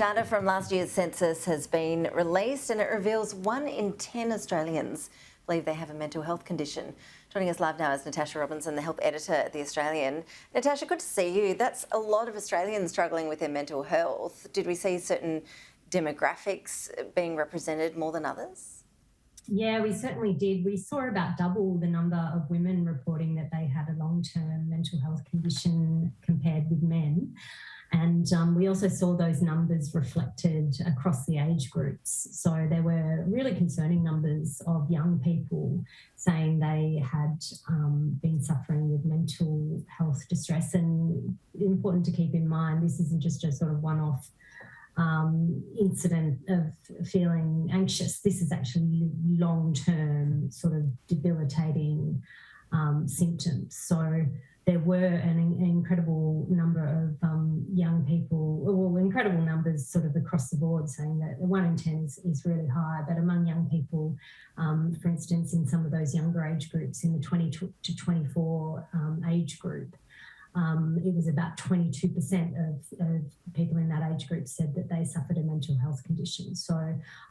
Data from last year's census has been released and it reveals 1 in 10 Australians believe they have a mental health condition. Joining us live now is Natasha Robinson, the health editor at The Australian. Natasha, good to see you. That's a lot of Australians struggling with their mental health. Did we see certain demographics being represented more than others? Yeah, we certainly did. We saw about double the number of women reporting that they had a long-term mental health condition compared with men. And we also saw those numbers reflected across the age groups. So there were really concerning numbers of young people saying they had been suffering with mental health distress. And important to keep in mind, this isn't just a sort of one-off incident of feeling anxious. This is actually long-term sort of debilitating symptoms. So there were an incredible number of young people, well, incredible numbers sort of across the board saying that 1 in 10 is really high, but among young people, for instance, in some of those younger age groups, in the 20 to 24 age group, it was about 22% of people in that age group said that they suffered a mental health condition. So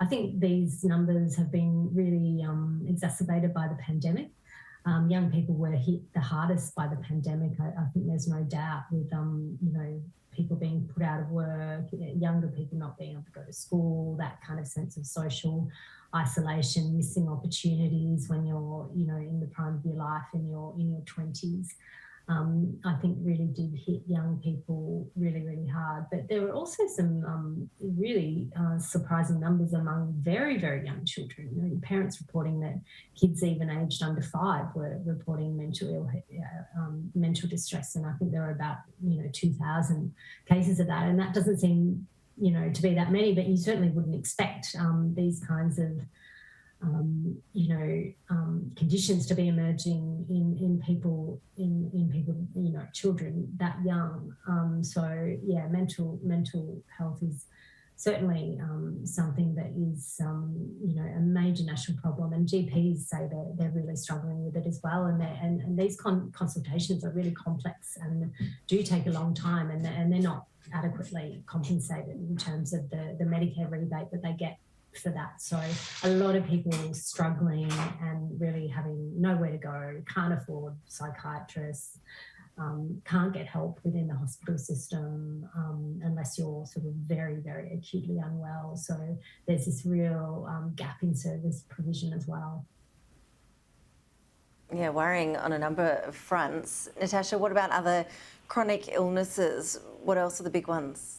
I think these numbers have been really exacerbated by the pandemic. Young people were hit the hardest by the pandemic. I think there's no doubt with, people being put out of work, younger people not being able to go to school, that kind of sense of social isolation, missing opportunities when you're, in the prime of your life, in your 20s. I think really did hit young people really, really hard. But there were also some really surprising numbers among very, very young children. Parents reporting that kids even aged under 5 were reporting mental distress. And I think there were about, 2,000 cases of that. And that doesn't seem, to be that many, but you certainly wouldn't expect these kinds of conditions to be emerging in people, children that young. Mental health is certainly something that is, a major national problem, and GPs say that they're really struggling with it as well. And these consultations are really complex and do take a long time, and they're not adequately compensated in terms of the Medicare rebate that they get for that. So a lot of people struggling and really having nowhere to go, can't afford psychiatrists, can't get help within the hospital system unless you're sort of very, very acutely unwell. So there's this real gap in service provision as well. Yeah, worrying on a number of fronts. Natasha, what about other chronic illnesses? What else are the big ones?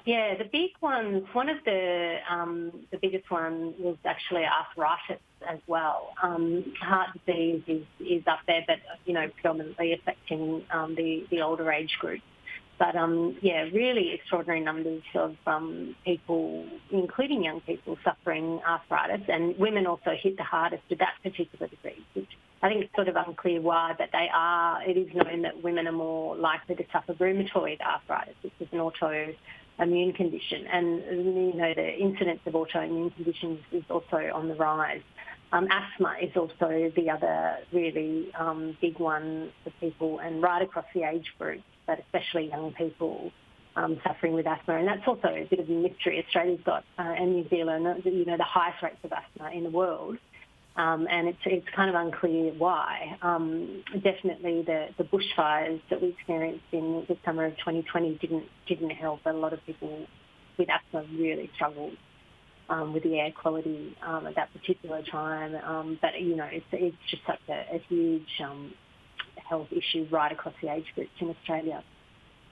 Yeah, the big ones, one of the biggest ones was actually arthritis as well. Heart disease is up there, but, predominantly affecting the older age group. But, really extraordinary numbers of people, including young people, suffering arthritis, and women also hit the hardest with that particular disease, which I think it's sort of unclear why, but it is known that women are more likely to suffer rheumatoid arthritis, which is an autoimmune condition, and the incidence of autoimmune conditions is also on the rise. Asthma is also the other really big one for people, and right across the age group, but especially young people suffering with asthma. And that's also a bit of a mystery. Australia's got, and New Zealand, the highest rates of asthma in the world. And it's kind of unclear why. Definitely the bushfires that we experienced in the summer of 2020 didn't help. A lot of people with asthma really struggled with the air quality at that particular time. But it's just such a huge health issue right across the age groups in Australia.